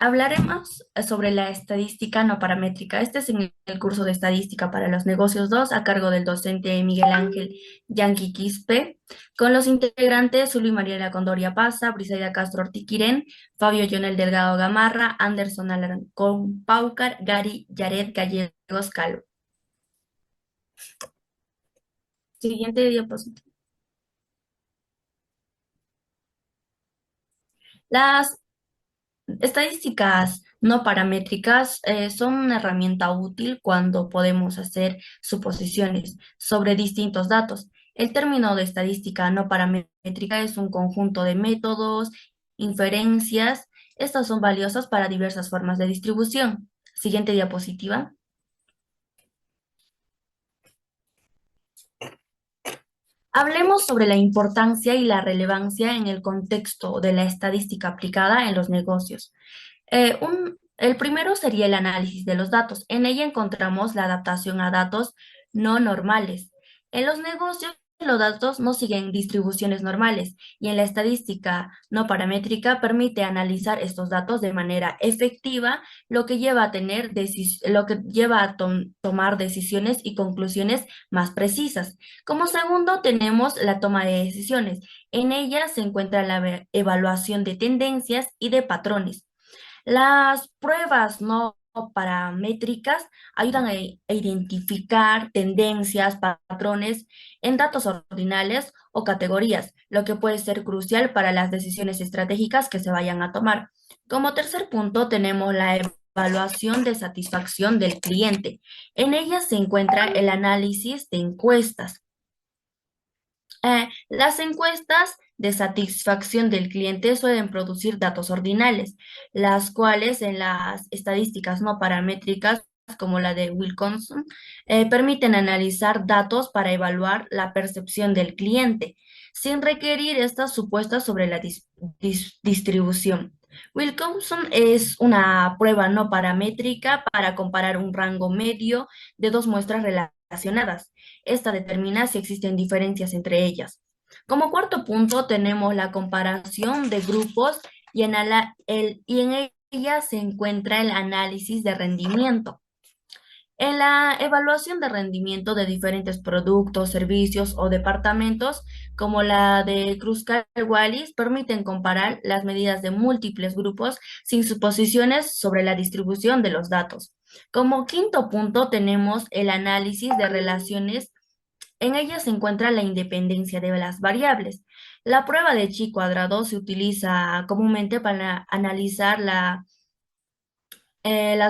Hablaremos sobre la estadística no paramétrica. Este es en el curso de Estadística para los Negocios 2 a cargo del docente Miguel Ángel Yanqui Quispe, con los integrantes Zully Mariela Condoria Paza, Briseida Castro Ortiquirén, Fabio Jonel Delgado Gamarra, Anderson Alarcón Paucar, Gary Yaret Gallegos Calvo. Siguiente diapositiva. Las estadísticas no paramétricas son una herramienta útil cuando podemos hacer suposiciones sobre distintos datos. El término de estadística no paramétrica es un conjunto de métodos, inferencias. Estas son valiosas para diversas formas de distribución. Siguiente diapositiva. Hablemos sobre la importancia y la relevancia en el contexto de la estadística aplicada en los negocios. El primero sería el análisis de los datos. En ella encontramos la adaptación a datos no normales. En los negocios, los datos no siguen distribuciones normales y en la estadística no paramétrica permite analizar estos datos de manera efectiva, lo que lleva a tomar decisiones y conclusiones más precisas. Como segundo, tenemos la toma de decisiones. En ella se encuentra la evaluación de tendencias y de patrones. Las pruebas no paramétricas ayudan a identificar tendencias, patrones en datos ordinales o categorías, lo que puede ser crucial para las decisiones estratégicas que se vayan a tomar. Como tercer punto, tenemos la evaluación de satisfacción del cliente. En ella se encuentra el análisis de encuestas. Las encuestas de satisfacción del cliente suelen producir datos ordinales, las cuales en las estadísticas no paramétricas, como la de Wilkinson, permiten analizar datos para evaluar la percepción del cliente, sin requerir estas supuestas sobre la distribución. Wilkinson es una prueba no paramétrica para comparar un rango medio de dos muestras relacionadas. Esta determina si existen diferencias entre ellas. Como cuarto punto tenemos la comparación de grupos y en ella se encuentra el análisis de rendimiento. En la evaluación de rendimiento de diferentes productos, servicios o departamentos, como la de Kruskal-Wallis, permiten comparar las medidas de múltiples grupos sin suposiciones sobre la distribución de los datos. Como quinto punto tenemos el análisis de relaciones. En ella se encuentra la independencia de las variables. La prueba de chi cuadrado se utiliza comúnmente para analizar las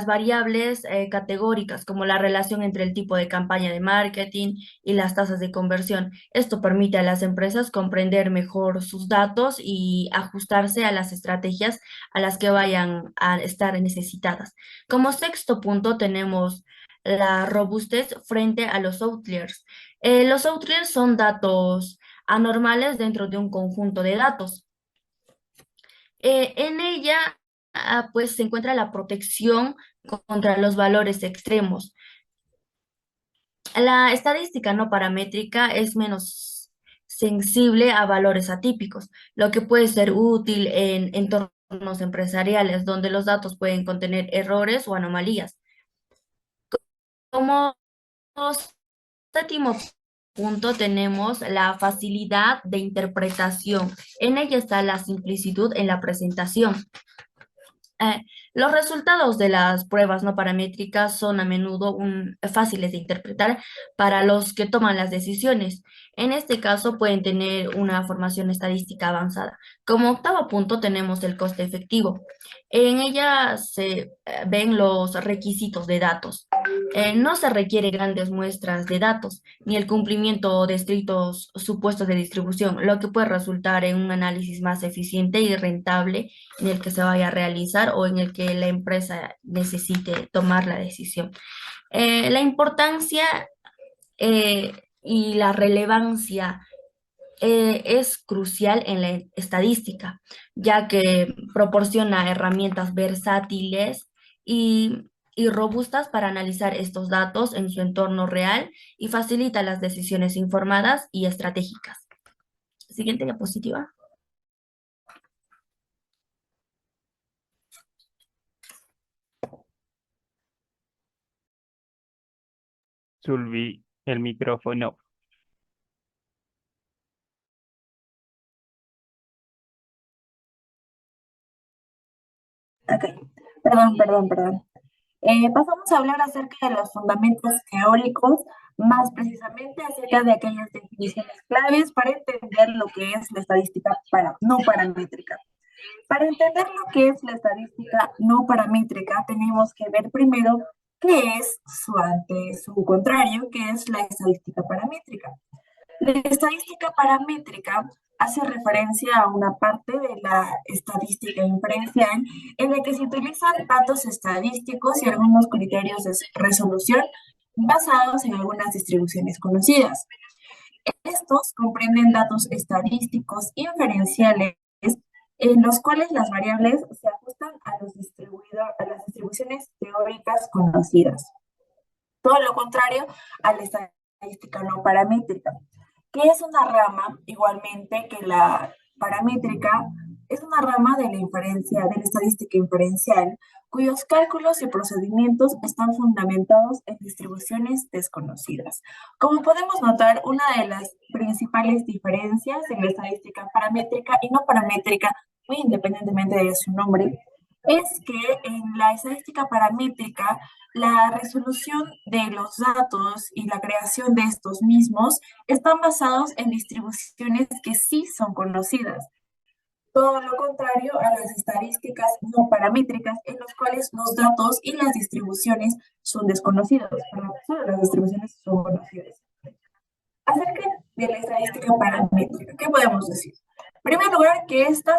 variables categóricas, como la relación entre el tipo de campaña de marketing y las tasas de conversión. Esto permite a las empresas comprender mejor sus datos y ajustarse a las estrategias a las que vayan a estar necesitadas. Como sexto punto tenemos la robustez frente a los outliers. Los outliers son datos anormales dentro de un conjunto de datos. En ella, pues se encuentra la protección contra los valores extremos. La estadística no paramétrica es menos sensible a valores atípicos, lo que puede ser útil en entornos empresariales donde los datos pueden contener errores o anomalías. Como séptimo punto tenemos la facilidad de interpretación. En ella está la simplicidad en la presentación. Eh, los resultados de las pruebas no paramétricas son a menudo fáciles de interpretar para los que toman las decisiones. En este caso pueden tener una formación estadística avanzada. Como octavo punto tenemos el coste efectivo. En ella se ven los requisitos de datos. No se requiere grandes muestras de datos ni el cumplimiento de estrictos supuestos de distribución, lo que puede resultar en un análisis más eficiente y rentable en el que se vaya a realizar o en el que la empresa necesite tomar la decisión. La importancia y la relevancia es crucial en la estadística, ya que proporciona herramientas versátiles y robustas para analizar estos datos en su entorno real y facilita las decisiones informadas y estratégicas. Siguiente diapositiva. Zulvi, el micrófono. Ok, perdón. Pasamos a hablar acerca de los fundamentos teóricos, más precisamente acerca de aquellas definiciones claves para entender lo que es la estadística no paramétrica. Para entender lo que es la estadística no paramétrica, tenemos que ver primero qué es su contrario, que es la estadística paramétrica. La estadística paramétrica hace referencia a una parte de la estadística inferencial en la que se utilizan datos estadísticos y algunos criterios de resolución basados en algunas distribuciones conocidas. Estos comprenden datos estadísticos inferenciales en los cuales las variables se ajustan a las distribuciones teóricas conocidas. Todo lo contrario a la estadística no paramétrica, que es una rama, igualmente que la paramétrica, es una rama de la inferencia, de la estadística inferencial, cuyos cálculos y procedimientos están fundamentados en distribuciones desconocidas. Como podemos notar, una de las principales diferencias en la estadística paramétrica y no paramétrica, muy independientemente de su nombre, es que en la estadística paramétrica la resolución de los datos y la creación de estos mismos están basados en distribuciones que sí son conocidas. Todo lo contrario a las estadísticas no paramétricas, en los cuales los datos y las distribuciones son desconocidos, pero solo las distribuciones son conocidas. Acerca de la estadística paramétrica, ¿qué podemos decir? En primer lugar, que en esta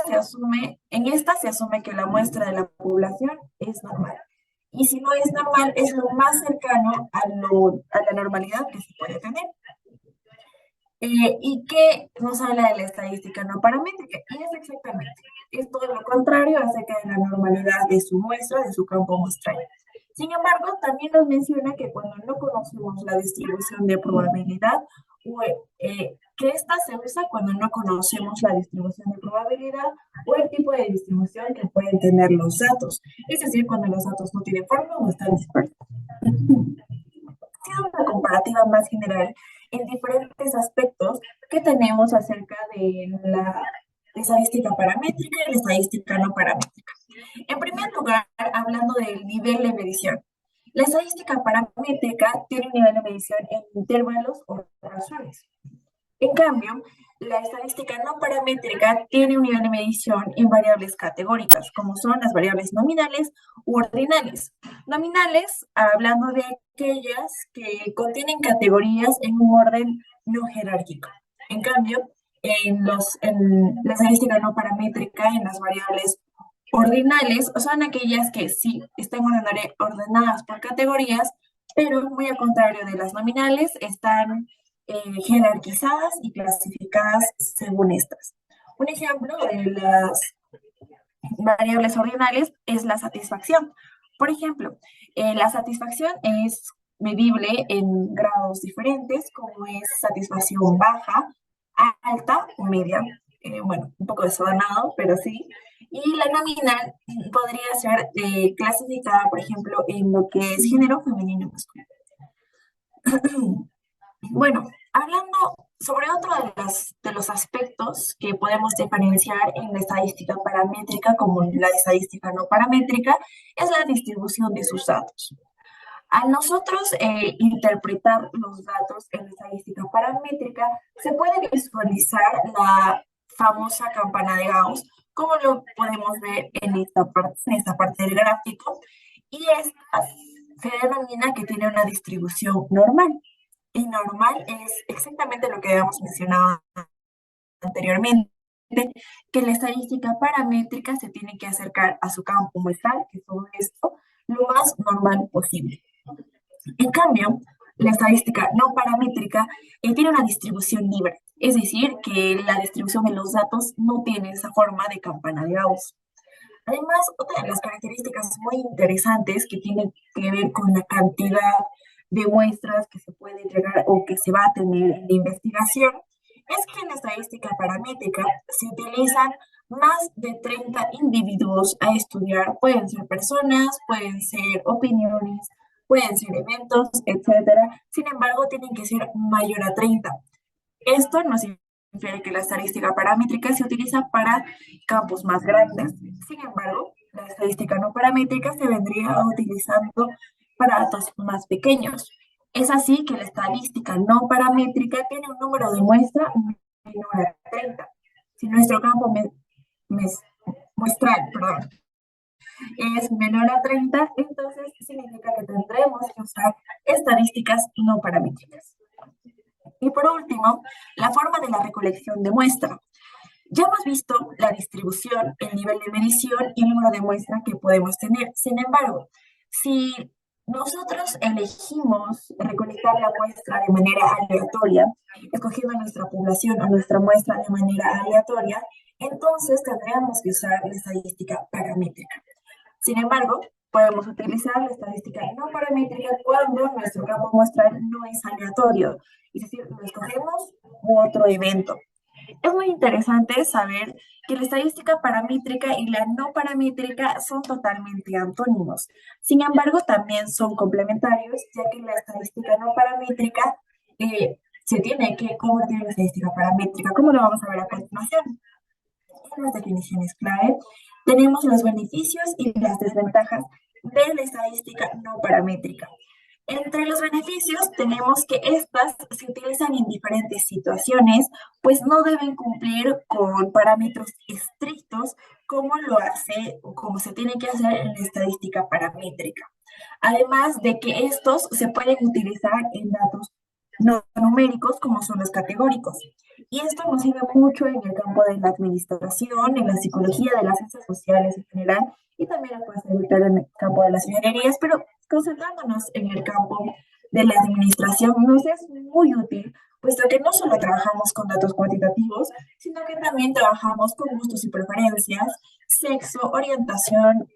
se asume que la muestra de la población es normal. Y si no es normal, es lo más cercano a la normalidad que se puede tener. ¿Y qué nos habla de la estadística no paramétrica? Y es exactamente, es todo lo contrario acerca de la normalidad de su muestra, de su campo muestral. Sin embargo, también nos menciona que cuando no conocemos la distribución de probabilidad, que esta se usa cuando no conocemos la distribución de probabilidad o el tipo de distribución que pueden tener los datos, es decir, cuando los datos no tienen forma o están dispersos. Haciendo una comparativa más general en diferentes aspectos que tenemos acerca de la estadística paramétrica y la estadística no paramétrica. En primer lugar, hablando del nivel de medición. La estadística paramétrica tiene un nivel de medición en intervalos o razones. En cambio, la estadística no paramétrica tiene un nivel de medición en variables categóricas, como son las variables nominales u ordinales. Nominales, hablando de aquellas que contienen categorías en un orden no jerárquico. En cambio, en la estadística no paramétrica, en las variables ordinales, son aquellas que sí están ordenadas por categorías, pero muy al contrario de las nominales, están jerarquizadas y clasificadas según estas. Un ejemplo de las variables ordinales es la satisfacción. Por ejemplo, la satisfacción es medible en grados diferentes, como es satisfacción baja, alta o media. Bueno, un poco desordenado, pero sí. Y la nominal podría ser clasificada, por ejemplo, en lo que es género femenino y masculino. Bueno, hablando sobre otro de los aspectos que podemos diferenciar en la estadística paramétrica como en la estadística no paramétrica, es la distribución de sus datos. Al nosotros interpretar los datos en la estadística paramétrica, se puede visualizar la famosa campana de Gauss, como lo podemos ver en esta parte del gráfico, y esta se denomina que tiene una distribución normal. Y normal es exactamente lo que habíamos mencionado anteriormente, que la estadística paramétrica se tiene que acercar a su campo muestral, que es todo esto, lo más normal posible. En cambio, la estadística no paramétrica tiene una distribución libre, es decir, que la distribución de los datos no tiene esa forma de campana de Gauss. Además, otra de las características muy interesantes que tienen que ver con la cantidad de muestras que se puede entregar o que se va a tener en la investigación es que en la estadística paramétrica se utilizan más de 30 individuos a estudiar. Pueden ser personas, pueden ser opiniones, pueden ser eventos, etcétera. Sin embargo, tienen que ser mayor a 30. Esto no significa que la estadística paramétrica se utiliza para campos más grandes. Sin embargo, la estadística no paramétrica se vendría utilizando para datos más pequeños. Es así que la estadística no paramétrica tiene un número de muestra menor a 30. Si nuestro campo mes- muestral, perdón, es menor a 30, entonces significa que tendremos que usar estadísticas no paramétricas. Y por último, la forma de la recolección de muestra. Ya hemos visto la distribución, el nivel de medición y el número de muestra que podemos tener. Sin embargo, si nosotros elegimos recolectar la muestra de manera aleatoria, escogiendo nuestra población o nuestra muestra de manera aleatoria, entonces tendríamos que usar la estadística paramétrica. Sin embargo, podemos utilizar la estadística no paramétrica cuando nuestro campo muestral no es aleatorio, es decir, no escogemos otro evento. Es muy interesante saber que la estadística paramétrica y la no paramétrica son totalmente antónimos. Sin embargo, también son complementarios, ya que la estadística no paramétrica se tiene que convertir en estadística paramétrica, como lo vamos a ver a continuación. En las definiciones clave tenemos los beneficios y las desventajas de la estadística no paramétrica. Entre los beneficios tenemos que estas se utilizan en diferentes situaciones, pues no deben cumplir con parámetros estrictos como lo hace o como se tiene que hacer en la estadística paramétrica. Además de que estos se pueden utilizar en datos no numéricos como son los categóricos. Y esto nos sirve mucho en el campo de la administración, en la psicología, de las ciencias sociales en general, y también lo puede servir en el campo de las ingenierías, pero concentrándonos en el campo de la administración nos es muy útil, puesto que no solo trabajamos con datos cuantitativos, sino que también trabajamos con gustos y preferencias, sexo, orientación,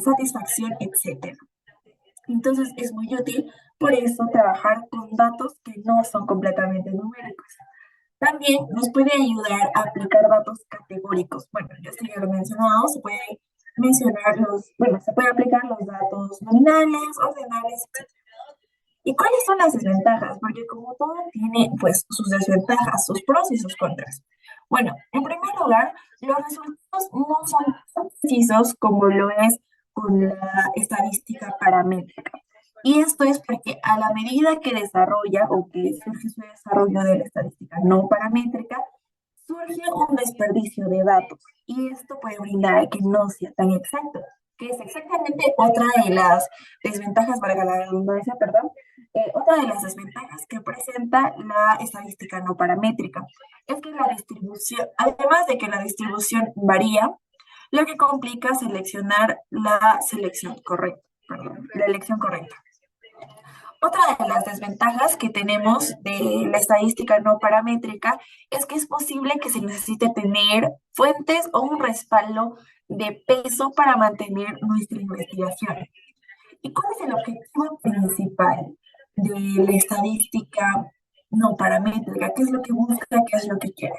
satisfacción, etc. Entonces es muy útil por eso trabajar con datos que no son completamente numéricos. También nos puede ayudar a aplicar datos categóricos. Bueno, ya esto ya lo he mencionado, se puede mencionar se puede aplicar los datos nominales, ordinales, etc. ¿Y cuáles son las desventajas? Porque como todo tiene pues sus desventajas, sus pros y sus contras. Bueno, en primer lugar, los resultados no son tan precisos como lo es con la estadística paramétrica. Y esto es porque a la medida que desarrolla o que surge su desarrollo de la estadística no paramétrica, surge un desperdicio de datos y esto puede brindar que no sea tan exacto, que es exactamente otra de las desventajas, valga la redundancia, perdón, otra de las desventajas que presenta la estadística no paramétrica es que la distribución, además de que la distribución varía, lo que complica seleccionar la selección correcta, perdón, la elección correcta. Otra de las desventajas que tenemos de la estadística no paramétrica es que es posible que se necesite tener fuentes o un respaldo de peso para mantener nuestra investigación. ¿Y cuál es el objetivo principal de la estadística no paramétrica? ¿Qué es lo que busca? ¿Qué es lo que quiere?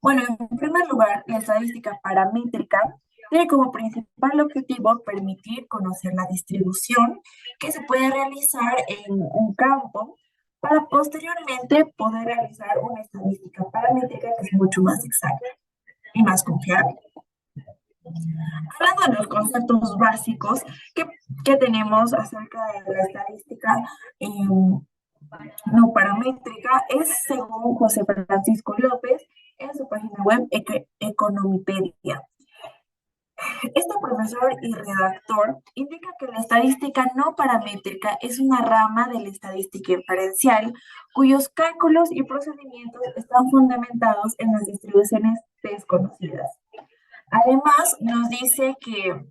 Bueno, en primer lugar, la estadística paramétrica tiene como principal objetivo permitir conocer la distribución que se puede realizar en un campo para posteriormente poder realizar una estadística paramétrica que es mucho más exacta y más confiable. Hablando de los conceptos básicos que tenemos acerca de la estadística no paramétrica, es según José Francisco López en su página web Economipedia. Este profesor y redactor indica que la estadística no paramétrica es una rama de la estadística inferencial cuyos cálculos y procedimientos están fundamentados en las distribuciones desconocidas. Además, nos dice que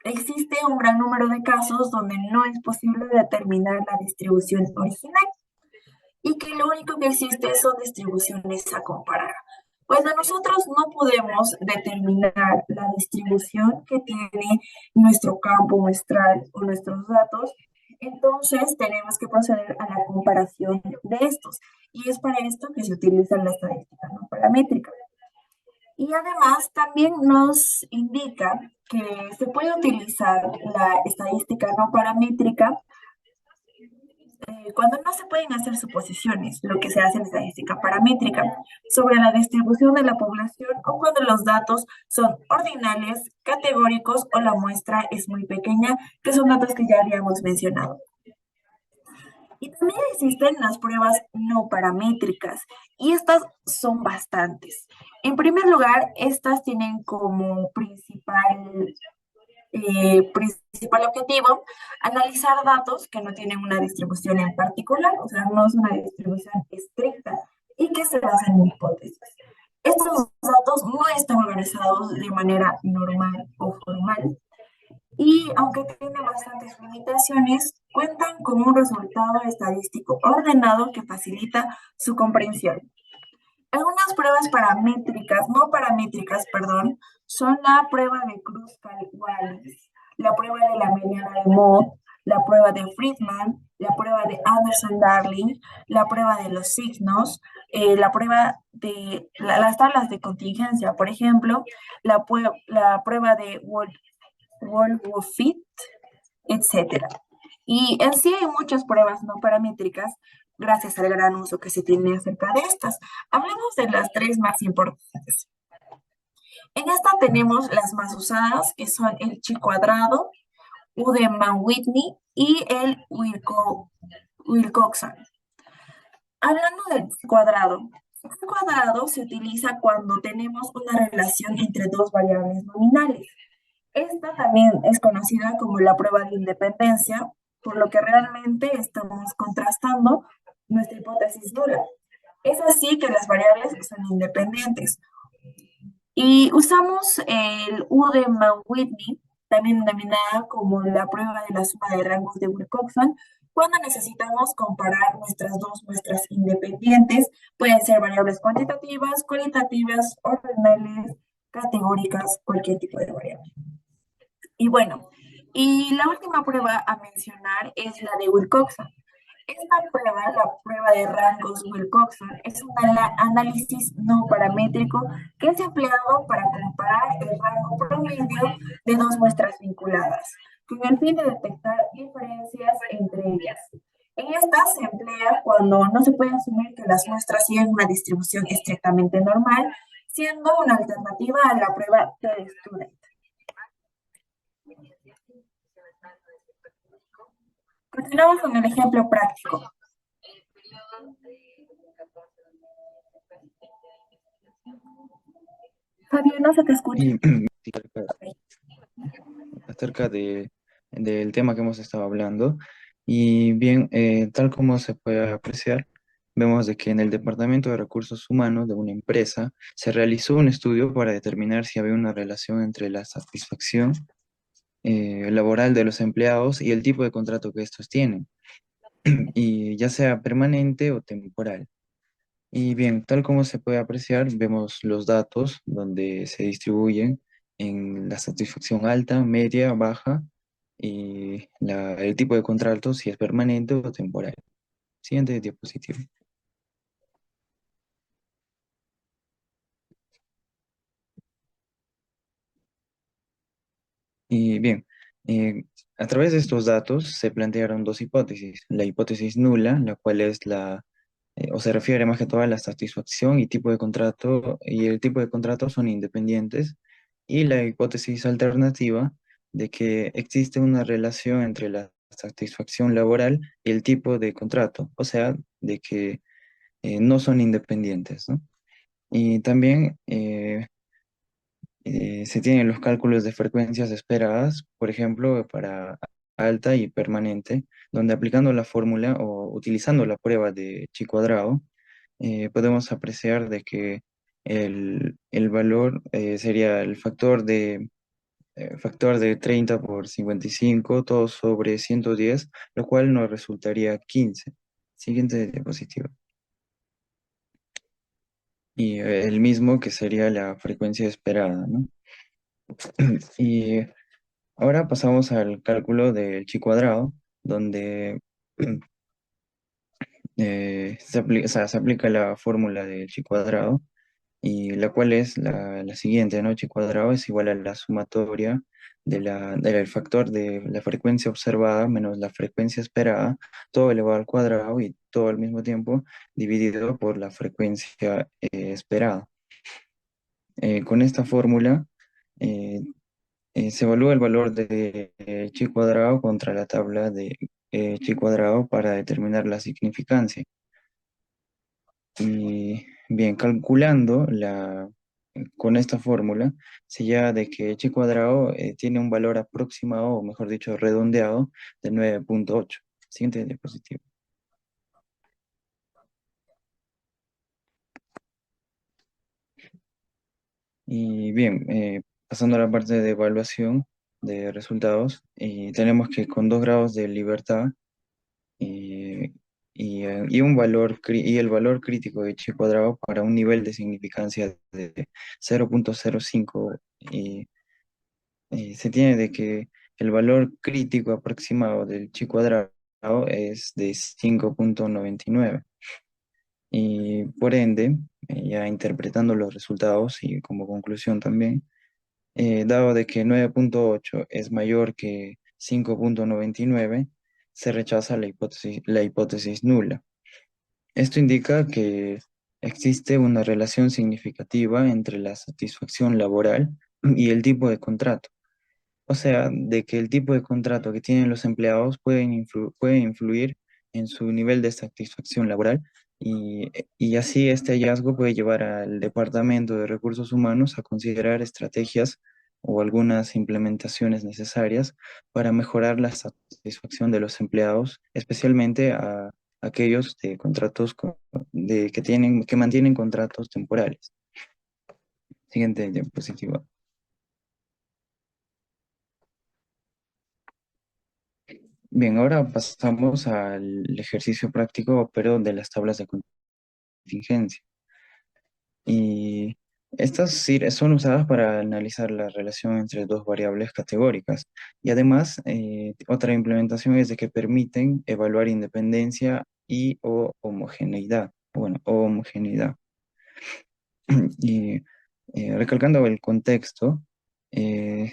existe un gran número de casos donde no es posible determinar la distribución original y que lo único que existe son distribuciones a comparar. Pues nosotros no podemos determinar la distribución que tiene nuestro campo muestral o nuestros datos, entonces tenemos que proceder a la comparación de estos. Y es para esto que se utiliza la estadística no paramétrica. Y además también nos indica que se puede utilizar la estadística no paramétrica cuando no se pueden hacer suposiciones, lo que se hace en estadística paramétrica, sobre la distribución de la población o cuando los datos son ordinales, categóricos o la muestra es muy pequeña, que son datos que ya habíamos mencionado. Y también existen las pruebas no paramétricas y estas son bastantes. En primer lugar, estas tienen como principal objetivo analizar datos que no tienen una distribución en particular, o sea, no es una distribución estricta y que se basan en hipótesis. Estos datos no están organizados de manera normal o formal y aunque tienen bastantes limitaciones, cuentan con un resultado estadístico ordenado que facilita su comprensión. Algunas pruebas paramétricas, no paramétricas, perdón, son la prueba de Kruskal-Wallis, la prueba de la mediana de Mohs, la prueba de Friedman, la prueba de Anderson-Darling, la prueba de los signos, la prueba de las tablas de contingencia, por ejemplo, la prueba de Wolfowitz, etcétera. Y en sí hay muchas pruebas no paramétricas gracias al gran uso que se tiene acerca de estas. Hablemos de las tres más importantes. En esta tenemos las más usadas, que son el chi cuadrado, U de Mann-Whitney y el Wilcoxon. Hablando del chi cuadrado, el chi cuadrado se utiliza cuando tenemos una relación entre dos variables nominales. Esta también es conocida como la prueba de independencia, por lo que realmente estamos contrastando nuestra hipótesis nula. Es así que las variables son independientes. Y usamos el U de Mann-Whitney, también denominada como la prueba de la suma de rangos de Wilcoxon, cuando necesitamos comparar nuestras dos muestras independientes. Pueden ser variables cuantitativas, cualitativas, ordinales, categóricas, cualquier tipo de variable. Y bueno, y la última prueba a mencionar es la de Wilcoxon. Esta prueba, la prueba de rangos Wilcoxon, es un análisis no paramétrico que es empleado para comparar el rango promedio de dos muestras vinculadas, con el fin de detectar diferencias entre ellas. En esta se emplea cuando no se puede asumir que las muestras siguen una distribución estrictamente normal, siendo una alternativa a la prueba de Student. Continuamos con el ejemplo práctico. Fabio, no se te escucha. Y acerca del tema que hemos estado hablando. Y bien, tal como se puede apreciar, vemos de que en el Departamento de Recursos Humanos de una empresa se realizó un estudio para determinar si había una relación entre la satisfacción laboral de los empleados y el tipo de contrato que estos tienen, y ya sea permanente o temporal. Y bien, tal como se puede apreciar, vemos los datos donde se distribuyen en la satisfacción alta, media, baja y el tipo de contrato, si es permanente o temporal. Siguiente diapositiva. Y bien, eh, a través de estos datos se plantearon dos hipótesis. La hipótesis nula, la cual es o se refiere más que todo a la satisfacción y tipo de contrato, y el tipo de contrato son independientes, y la hipótesis alternativa de que existe una relación entre la satisfacción laboral y el tipo de contrato, o sea, de que no son independientes, ¿no? Y también se tienen los cálculos de frecuencias esperadas, por ejemplo, para alta y permanente, donde aplicando la fórmula o utilizando la prueba de chi cuadrado, podemos apreciar de que el valor sería el factor de 30 por 55, todo sobre 110, lo cual nos resultaría 15. Siguiente diapositiva. Y el mismo que sería la frecuencia esperada, ¿no? Y ahora pasamos al cálculo del chi cuadrado, donde o sea, se aplica la fórmula del chi cuadrado, y la cual es la siguiente, ¿no? Chi cuadrado es igual a la sumatoria del factor de la frecuencia observada menos la frecuencia esperada, todo elevado al cuadrado y todo al mismo tiempo dividido por la frecuencia esperada. Con esta fórmula eh, se evalúa el valor de chi cuadrado contra la tabla de chi cuadrado para determinar la significancia. Y bien, calculando con esta fórmula, se llega de que chi cuadrado tiene un valor aproximado, o mejor dicho, redondeado, de 9,8. Siguiente diapositiva. Y bien, pasando a la parte de evaluación de resultados, tenemos que con 2 grados de libertad y, y y el valor crítico de chi cuadrado para un nivel de significancia de 0,05, se tiene de que el valor crítico aproximado del chi cuadrado es de 5,99 y por ende, ya interpretando los resultados y como conclusión también, dado de que 9,8 es mayor que 5,99, se rechaza la hipótesis nula. Esto indica que existe una relación significativa entre la satisfacción laboral y el tipo de contrato. O sea, de que el tipo de contrato que tienen los empleados puede influir en su nivel de satisfacción laboral y así este hallazgo puede llevar al Departamento de Recursos Humanos a considerar estrategias o algunas implementaciones necesarias para mejorar la satisfacción de los empleados, especialmente a aquellos de que mantienen contratos temporales. Siguiente diapositiva. Bien, ahora pasamos al ejercicio práctico, pero de las tablas de contingencia. Y estas son usadas para analizar la relación entre dos variables categóricas. Y además, otra implementación es de que permiten evaluar independencia y o homogeneidad. Bueno, o homogeneidad. Y recalcando el contexto, eh,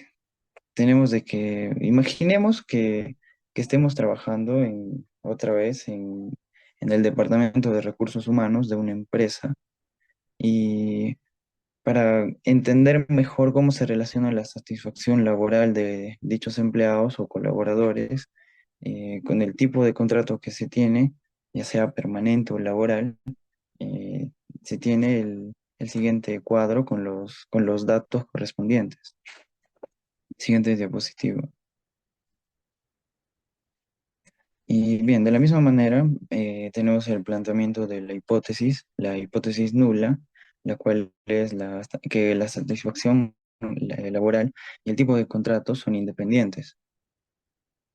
tenemos de que, imaginemos que estemos trabajando otra vez en el Departamento de Recursos Humanos de una empresa y para entender mejor cómo se relaciona la satisfacción laboral de dichos empleados o colaboradores con el tipo de contrato que se tiene, ya sea permanente o laboral, eh, se tiene el siguiente cuadro con los datos correspondientes. Siguiente diapositiva. Y bien, de la misma manera, tenemos el planteamiento de la hipótesis nula, la cual es que la satisfacción laboral y el tipo de contrato son independientes.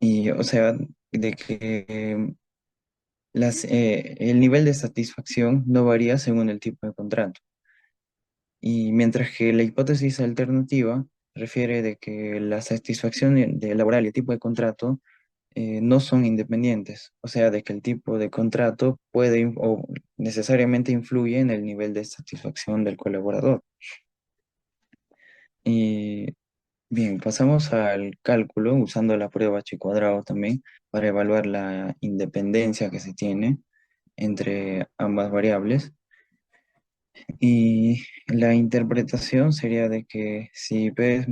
Y, o sea, de que el nivel de satisfacción no varía según el tipo de contrato. Y mientras que la hipótesis alternativa refiere de que la satisfacción laboral y el tipo de contrato no son independientes, o sea, de que el tipo de contrato o necesariamente influye en el nivel de satisfacción del colaborador. Y bien, pasamos al cálculo usando la prueba Chi cuadrado también para evaluar la independencia que se tiene entre ambas variables. Y la interpretación sería de que si P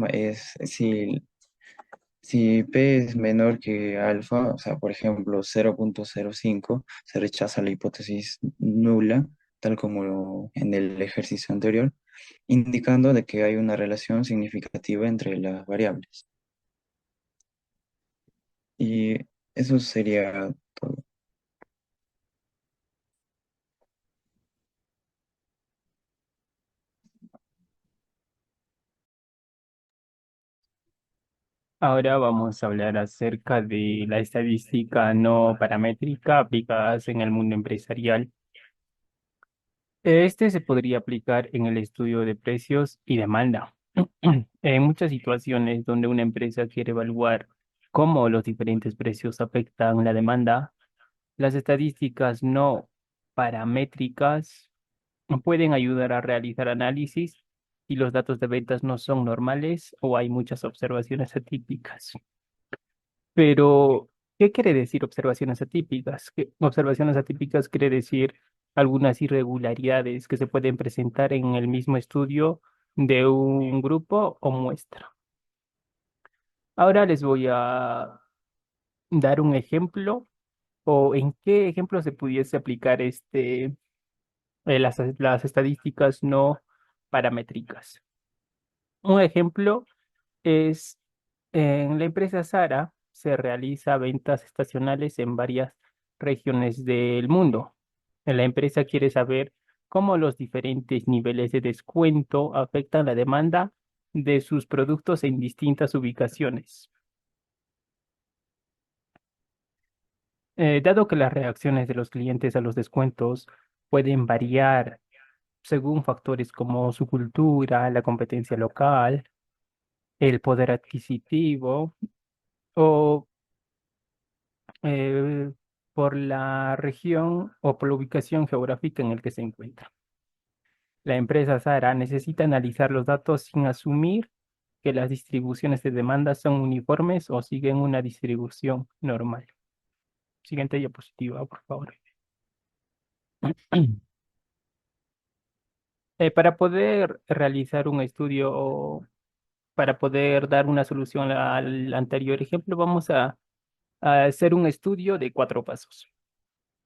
es menor que alfa, o sea, por ejemplo, 0,05, se rechaza la hipótesis nula, tal como en el ejercicio anterior, indicando de que hay una relación significativa entre las variables. Y eso sería todo. Ahora vamos a hablar acerca de la estadística no paramétrica aplicadas en el mundo empresarial. Este se podría aplicar en el estudio de precios y demanda. En muchas situaciones donde una empresa quiere evaluar cómo los diferentes precios afectan la demanda, las estadísticas no paramétricas pueden ayudar a realizar análisis si los datos de ventas no son normales o hay muchas observaciones atípicas. Pero, ¿qué quiere decir observaciones atípicas? Observaciones atípicas quiere decir algunas irregularidades que se pueden presentar en el mismo estudio de un grupo o muestra. Ahora les voy a dar un ejemplo o en qué ejemplo se pudiese aplicar las estadísticas no paramétricas. Un ejemplo es en la empresa Zara se realiza ventas estacionales en varias regiones del mundo. La empresa quiere saber cómo los diferentes niveles de descuento afectan la demanda de sus productos en distintas ubicaciones. Dado que las reacciones de los clientes a los descuentos pueden variar según factores como su cultura, la competencia local, el poder adquisitivo o eh, por la región o por la ubicación geográfica en el que se encuentra. La empresa Zara necesita analizar los datos sin asumir que las distribuciones de demanda son uniformes o siguen una distribución normal. Siguiente diapositiva, por favor. Para poder realizar un estudio o para poder dar una solución al anterior ejemplo, vamos a hacer un estudio de 4 pasos.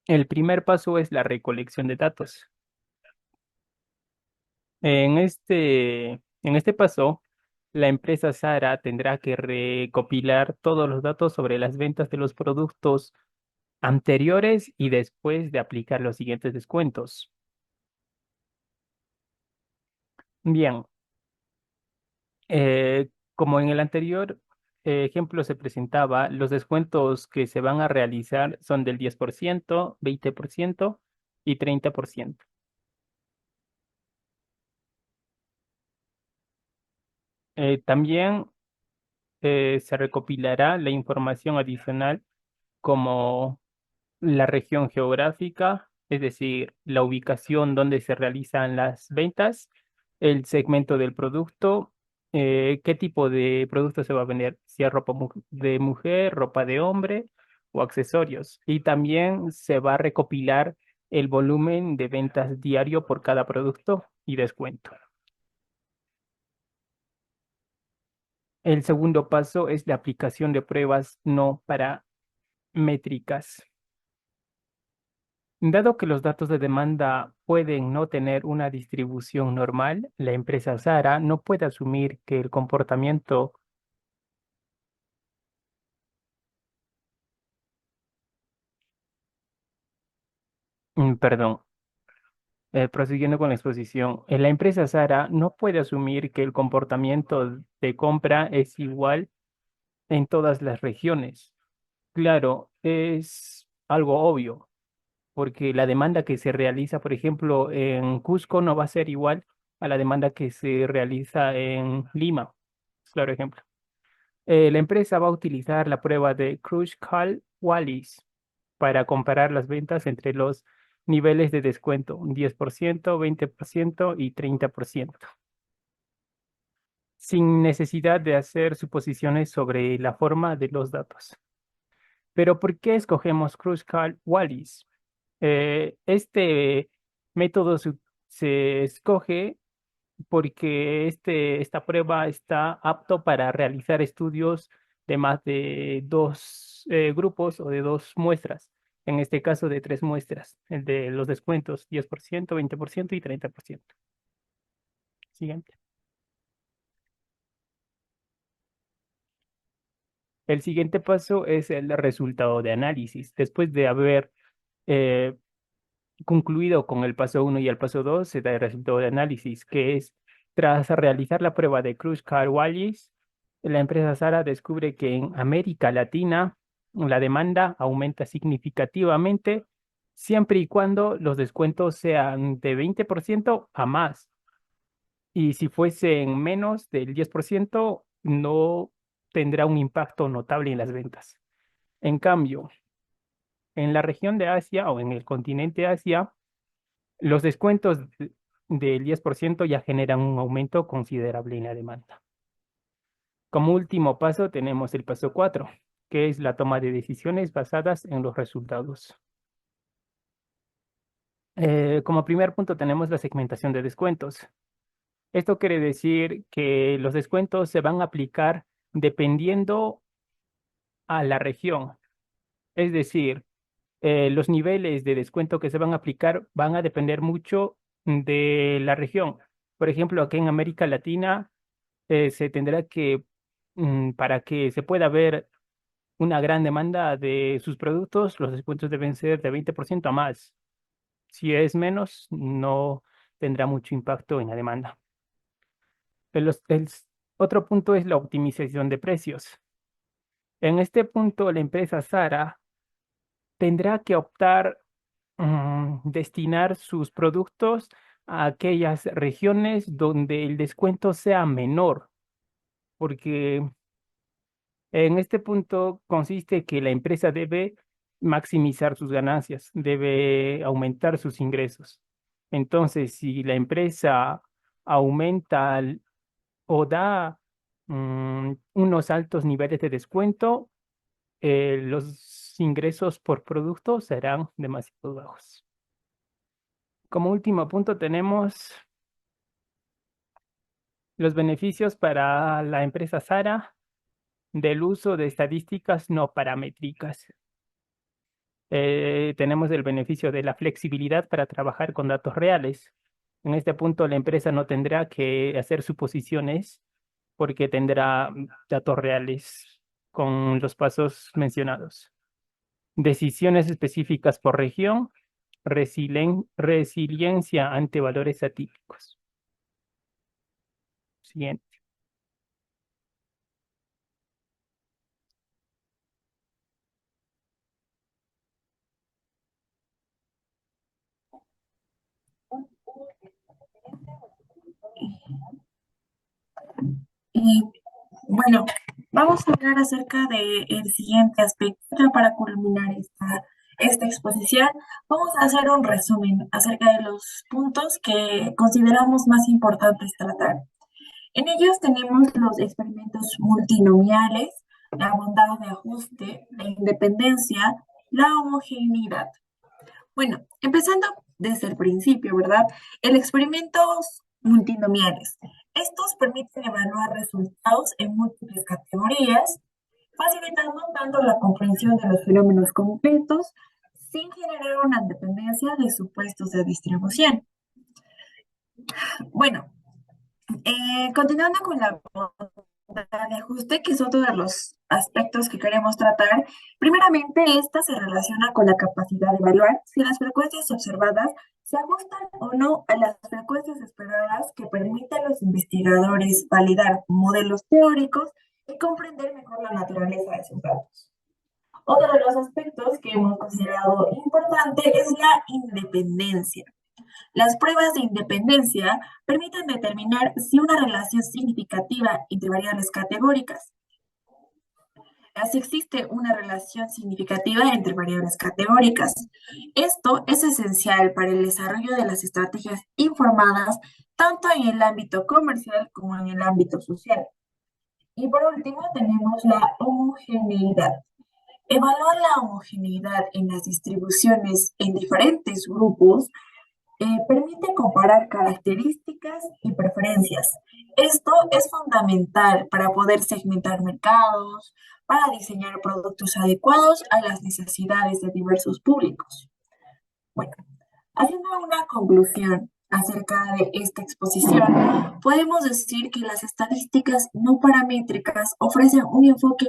El primer paso es la recolección de datos. En este paso, la empresa Zara tendrá que recopilar todos los datos sobre las ventas de los productos anteriores y después de aplicar los siguientes descuentos. Bien, como en el anterior ejemplo se presentaba, los descuentos que se van a realizar son del 10%, 20% y 30%. También se recopilará la información adicional como la región geográfica, es decir, la ubicación donde se realizan las ventas, el segmento del producto, qué tipo de producto se va a vender, si es ropa de mujer, ropa de hombre o accesorios. Y también se va a recopilar el volumen de ventas diario por cada producto y descuento. El segundo paso es la aplicación de pruebas no paramétricas. Dado que los datos de demanda pueden no tener una distribución normal, la empresa Zara no puede asumir que el comportamiento, perdón, prosiguiendo con la exposición, la empresa Zara no puede asumir que el comportamiento de compra es igual en todas las regiones. Claro, es algo obvio, porque la demanda que se realiza, por ejemplo, en Cusco no va a ser igual a la demanda que se realiza en Lima. Claro ejemplo. La empresa va a utilizar la prueba de Kruskal-Wallis para comparar las ventas entre los niveles de descuento, un 10%, 20% y 30%, sin necesidad de hacer suposiciones sobre la forma de los datos. Pero ¿por qué escogemos Kruskal-Wallis? Este método se escoge porque esta prueba está apto para realizar estudios de más de dos grupos o de 2 muestras, en este caso de 3 muestras, el de los descuentos 10%, 20% y 30%. Siguiente. El siguiente paso es el resultado de análisis. Después de haber eh, concluido con el paso 1 y el paso 2, se da el resultado de análisis, que es, tras realizar la prueba de Kruskal-Wallis, la empresa Zara descubre que en América Latina la demanda aumenta significativamente siempre y cuando los descuentos sean de 20% a más. Y si fuesen menos del 10%, no tendrá un impacto notable en las ventas. En cambio, en la región de Asia o en el continente Asia, los descuentos del 10% ya generan un aumento considerable en la demanda. Como último paso tenemos el paso 4, que es la toma de decisiones basadas en los resultados. Como primer punto tenemos la segmentación de descuentos. Esto quiere decir que los descuentos se van a aplicar dependiendo a la región. Es decir, los niveles de descuento que se van a aplicar van a depender mucho de la región. Por ejemplo, aquí en América Latina se tendrá que, para que se pueda ver una gran demanda de sus productos, los descuentos deben ser de 20% a más. Si es menos, no tendrá mucho impacto en la demanda. Otro punto es la optimización de precios. En este punto, la empresa Zara tendrá que optar, destinar sus productos a aquellas regiones donde el descuento sea menor, porque en este punto consiste que la empresa debe maximizar sus ganancias, debe aumentar sus ingresos. Entonces, si la empresa aumenta o da unos altos niveles de descuento, los ingresos por producto serán demasiado bajos. Como último punto tenemos los beneficios para la empresa Zara del uso de estadísticas no paramétricas. Tenemos el beneficio de la flexibilidad para trabajar con datos reales. En este punto, la empresa no tendrá que hacer suposiciones porque tendrá datos reales con los pasos mencionados. Decisiones específicas por región, resiliencia ante valores atípicos. Siguiente. Y bueno, vamos a hablar acerca del siguiente aspecto. Ya para culminar esta exposición, vamos a hacer un resumen acerca de los puntos que consideramos más importantes tratar. En ellos tenemos los experimentos multinomiales, la bondad de ajuste, la independencia, la homogeneidad. Bueno, empezando desde el principio, ¿verdad? El experimentos multinomiales. Estos permiten evaluar resultados en múltiples categorías, facilitando tanto la comprensión de los fenómenos completos sin generar una dependencia de supuestos de distribución. Bueno, continuando con la de ajuste, que son todos los aspectos que queremos tratar. Primeramente, esta se relaciona con la capacidad de evaluar si las frecuencias observadas se ajustan o no a las frecuencias esperadas que permiten a los investigadores validar modelos teóricos y comprender mejor la naturaleza de sus datos. Otro de los aspectos que hemos considerado importante es la independencia. Las pruebas de independencia permiten determinar si una relación significativa entre variables categóricas. Si existe una relación significativa entre variables categóricas. Esto es esencial para el desarrollo de las estrategias informadas tanto en el ámbito comercial como en el ámbito social. Y por último tenemos la homogeneidad. Evaluar la homogeneidad en las distribuciones en diferentes grupos permite comparar características y preferencias. Esto es fundamental para poder segmentar mercados, para diseñar productos adecuados a las necesidades de diversos públicos. Bueno, haciendo una conclusión acerca de esta exposición, podemos decir que las estadísticas no paramétricas ofrecen un enfoque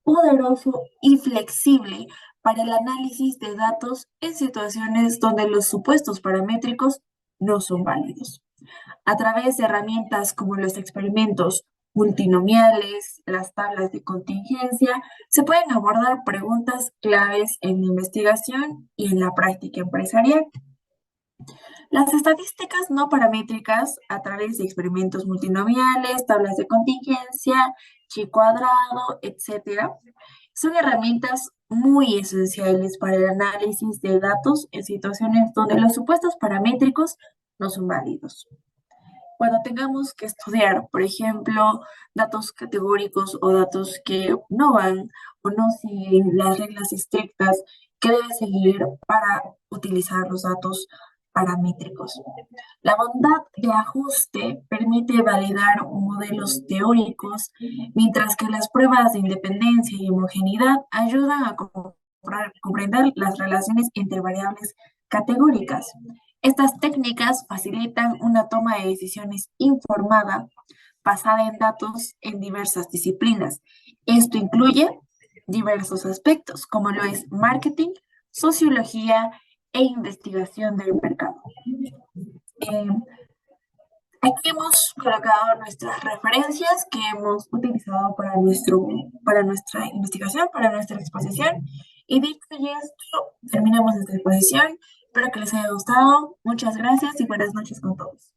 poderoso y flexible para el análisis de datos en situaciones donde los supuestos paramétricos no son válidos. A través de herramientas como los experimentos multinomiales, las tablas de contingencia, se pueden abordar preguntas claves en la investigación y en la práctica empresarial. Las estadísticas no paramétricas a través de experimentos multinomiales, tablas de contingencia, chi cuadrado, etc., son herramientas muy esenciales para el análisis de datos en situaciones donde los supuestos paramétricos no son válidos. Cuando tengamos que estudiar, por ejemplo, datos categóricos o datos que no van o no siguen las reglas estrictas que debe seguir para utilizar los datos paramétricos. La bondad de ajuste permite validar modelos teóricos, mientras que las pruebas de independencia y homogeneidad ayudan a comprender las relaciones entre variables categóricas. Estas técnicas facilitan una toma de decisiones informada basada en datos en diversas disciplinas. Esto incluye diversos aspectos, como lo es marketing, sociología e investigación del mercado. Eh, Aquí hemos colocado nuestras referencias que hemos utilizado para nuestra investigación, para nuestra exposición. Y dicho esto, terminamos esta exposición. Espero que les haya gustado. Muchas gracias y buenas noches con todos.